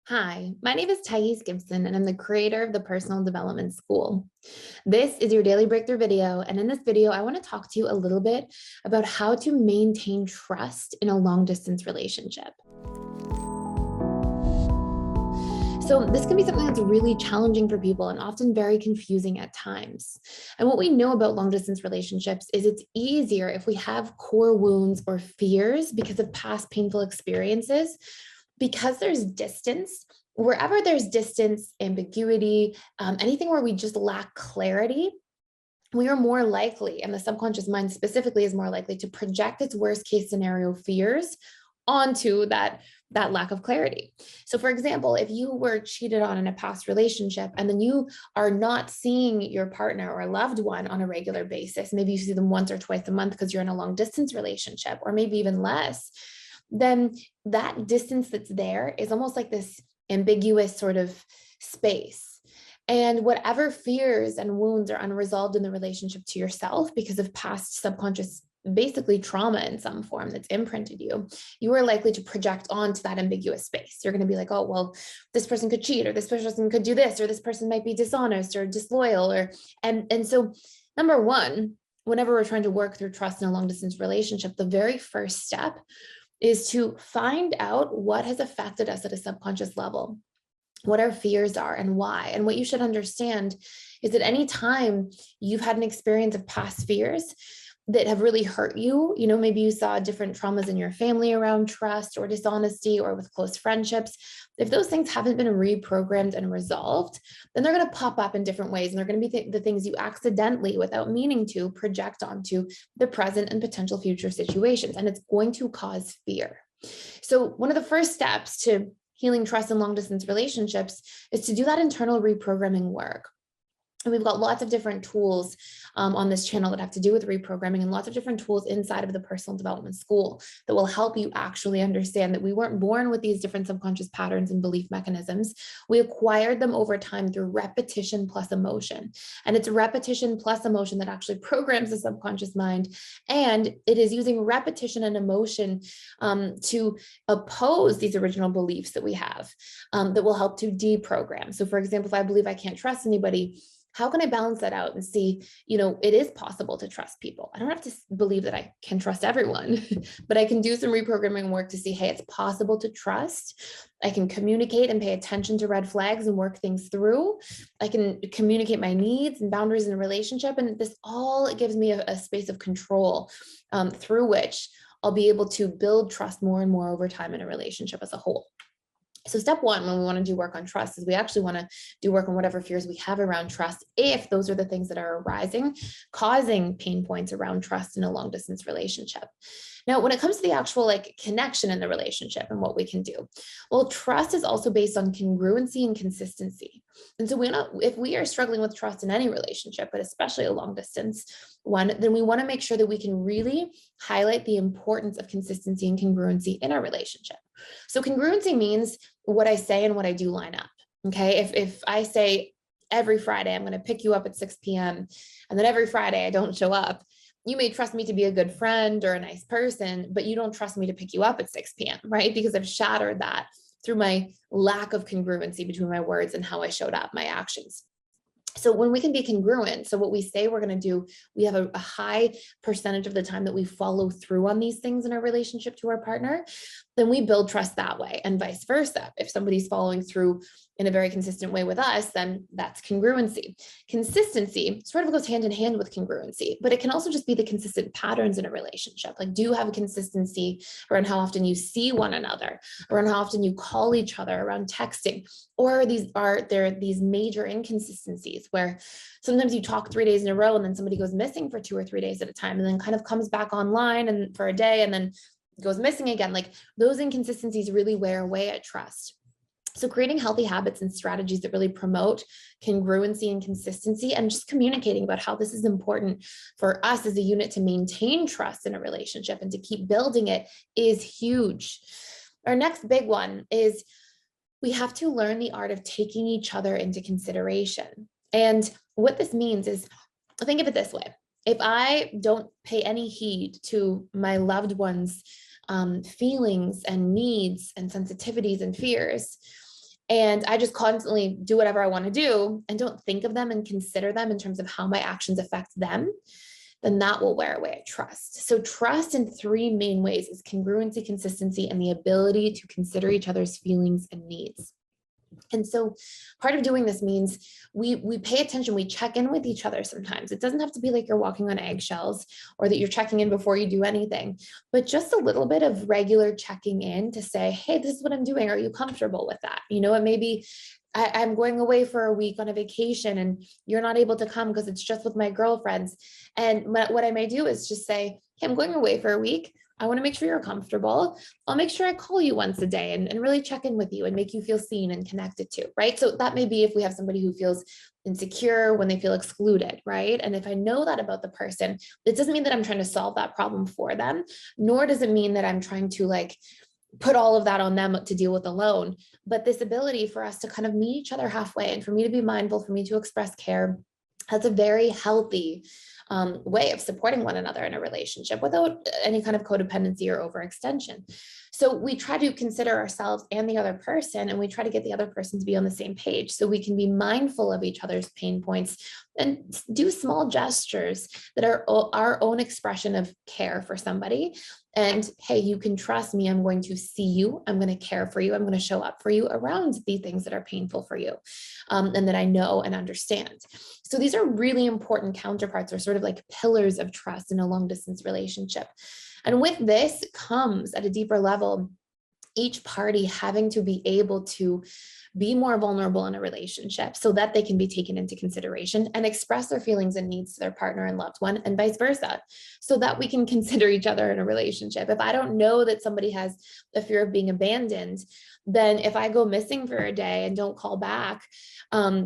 Hi, my name is Gibson, and I'm the creator of the Personal Development School. This is your daily breakthrough video, and in this video, I want to talk to you a little bit about how to maintain trust in a long-distance relationship. So this can be something that's really challenging for people and often very confusing at times. And what we know about long-distance relationships is it's easier if we have core wounds or fears because of past painful experiences. Because there's distance, wherever there's distance, ambiguity, anything where we just lack clarity, we are more likely, and the subconscious mind specifically is more likely to project its worst case scenario fears onto that lack of clarity. So for example, if you were cheated on in a past relationship and then you are not seeing your partner or a loved one on a regular basis, maybe you see them once or twice a month because you're in a long distance relationship, or maybe even less, then that distance that's there is almost like this ambiguous sort of space. And whatever fears and wounds are unresolved in the relationship to yourself because of past subconscious, basically trauma in some form that's imprinted you, you are likely to project onto that ambiguous space. You're going to be like, oh, well, this person could cheat, or this person could do this, or this person might be dishonest or disloyal, and so number one, whenever we're trying to work through trust in a long distance relationship, the very first step is to find out what has affected us at a subconscious level, what our fears are and why. And what you should understand is that any time you've had an experience of past fears that have really hurt you, maybe you saw different traumas in your family around trust or dishonesty or with close friendships. If those things haven't been reprogrammed and resolved, then they're going to pop up in different ways. And they're going to be the things you accidentally, without meaning to, project onto the present and potential future situations. And it's going to cause fear. So one of the first steps to healing trust in long distance relationships is to do that internal reprogramming work. And we've got lots of different tools on this channel that have to do with reprogramming, and lots of different tools inside of the personal development school that will help you actually understand that we weren't born with these different subconscious patterns and belief mechanisms. We acquired them over time through repetition plus emotion. And it's repetition plus emotion that actually programs the subconscious mind. And it is using repetition and emotion to oppose these original beliefs that we have that will help to deprogram. So for example, if I believe I can't trust anybody, how can I balance that out and see, it is possible to trust people. I don't have to believe that I can trust everyone, but I can do some reprogramming work to see, hey, it's possible to trust. I can communicate and pay attention to red flags and work things through. I can communicate my needs and boundaries in a relationship. And this all gives me a space of control through which I'll be able to build trust more and more over time in a relationship as a whole. So step one, when we want to do work on trust, is we actually want to do work on whatever fears we have around trust, if those are the things that are arising, causing pain points around trust in a long distance relationship. Now, when it comes to the actual connection in the relationship and what we can do, well, trust is also based on congruency and consistency. And so if we are struggling with trust in any relationship, but especially a long distance one, then we want to make sure that we can really highlight the importance of consistency and congruency in our relationship. So congruency means what I say and what I do line up. Okay. If I say every Friday, I'm going to pick you up at 6 p.m. and then every Friday I don't show up, you may trust me to be a good friend or a nice person, but you don't trust me to pick you up at 6 p.m., right? Because I've shattered that through my lack of congruency between my words and how I showed up, my actions. So when we can be congruent, so what we say we're going to do, we have a high percentage of the time that we follow through on these things in our relationship to our partner, then we build trust that way, and vice versa. If somebody's following through in a very consistent way with us, then that's congruency. Consistency sort of goes hand in hand with congruency, but it can also just be the consistent patterns in a relationship. Like, do you have a consistency around how often you see one another, around how often you call each other, around texting? Or are there these major inconsistencies where sometimes you talk 3 days in a row and then somebody goes missing for 2 or 3 days at a time, and then kind of comes back online and for a day and then goes missing again? Like, those inconsistencies really wear away at trust. So creating healthy habits and strategies that really promote congruency and consistency, and just communicating about how this is important for us as a unit to maintain trust in a relationship and to keep building it, is huge. Our next big one is we have to learn the art of taking each other into consideration. And what this means is, think of it this way. If I don't pay any heed to my loved one's feelings and needs and sensitivities and fears, and I just constantly do whatever I want to do and don't think of them and consider them in terms of how my actions affect them, then that will wear away at trust. So trust in three main ways is congruency, consistency, and the ability to consider each other's feelings and needs. And so part of doing this means we pay attention, we check in with each other sometimes. It doesn't have to be like you're walking on eggshells or that you're checking in before you do anything, but just a little bit of regular checking in to say, hey, this is what I'm doing. Are you comfortable with that? You know, it may be I'm going away for a week on a vacation and you're not able to come because it's just with my girlfriends. And what I may do is just say, hey, I'm going away for a week. I want to make sure you're comfortable. I'll make sure I call you once a day and really check in with you and make you feel seen and connected to, right? So that may be if we have somebody who feels insecure when they feel excluded, right? And if I know that about the person, it doesn't mean that I'm trying to solve that problem for them, nor does it mean that I'm trying to like put all of that on them to deal with alone. But this ability for us to kind of meet each other halfway and for me to be mindful, for me to express care, that's a very healthy way of supporting one another in a relationship without any kind of codependency or overextension. So we try to consider ourselves and the other person, and we try to get the other person to be on the same page so we can be mindful of each other's pain points and do small gestures that are our own expression of care for somebody. And hey, you can trust me. I'm going to see you. I'm going to care for you. I'm going to show up for you around the things that are painful for you and that I know and understand. So these are really important counterparts or sort of like pillars of trust in a long distance relationship. And with this comes at a deeper level, each party having to be able to be more vulnerable in a relationship so that they can be taken into consideration and express their feelings and needs to their partner and loved one, and vice versa, so that we can consider each other in a relationship. If I don't know that somebody has a fear of being abandoned, then if I go missing for a day and don't call back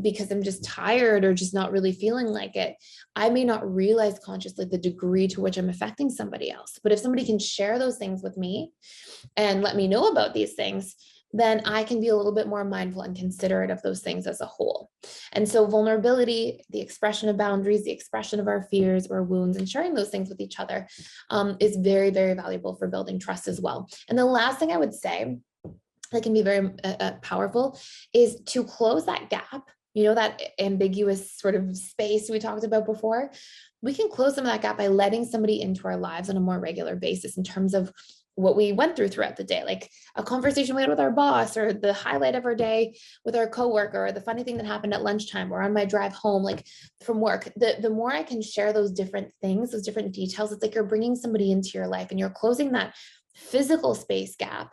because I'm just tired or just not really feeling like it, I may not realize consciously the degree to which I'm affecting somebody else. But if somebody can share those things with me and let me know about these things, then I can be a little bit more mindful and considerate of those things as a whole. And so vulnerability, the expression of boundaries, the expression of our fears or wounds, and sharing those things with each other is very, very valuable for building trust as well. And the last thing I would say that can be very powerful is to close that gap, you know, that ambiguous sort of space we talked about before. We can close some of that gap by letting somebody into our lives on a more regular basis in terms of what we went throughout the day, like a conversation we had with our boss or the highlight of our day with our coworker or the funny thing that happened at lunchtime or on my drive home, like from work. The more I can share those different things, those different details, it's like you're bringing somebody into your life and you're closing that physical space gap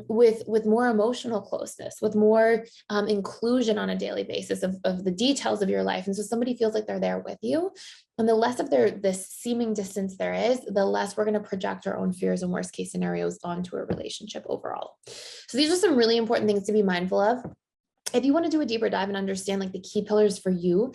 with more emotional closeness, with more inclusion on a daily basis of the details of your life. And so somebody feels like they're there with you. And the less of this seeming distance there is, the less we're going to project our own fears and worst case scenarios onto a relationship overall. So these are some really important things to be mindful of. If you want to do a deeper dive and understand like the key pillars for you,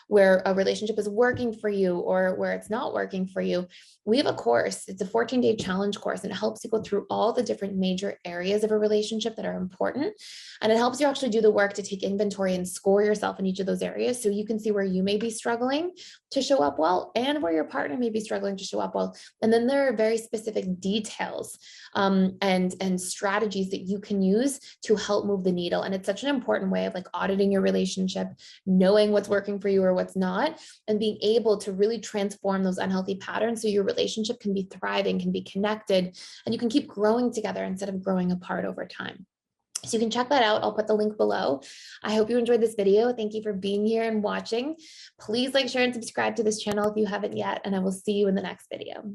where a relationship is working for you or where it's not working for you, we have a course. It's a 14-day challenge course, and it helps you go through all the different major areas of a relationship that are important. And it helps you actually do the work to take inventory and score yourself in each of those areas so you can see where you may be struggling to show up well and where your partner may be struggling to show up well. And then there are very specific details and strategies that you can use to help move the needle. And it's such an important way of like auditing your relationship, knowing what's working for you or what's not, and being able to really transform those unhealthy patterns so your relationship can be thriving, can be connected, and you can keep growing together instead of growing apart over time. So you can check that out. I'll put the link below. I hope you enjoyed this video. Thank you for being here and watching. Please like, share, and subscribe to this channel if you haven't yet, and I will see you in the next video.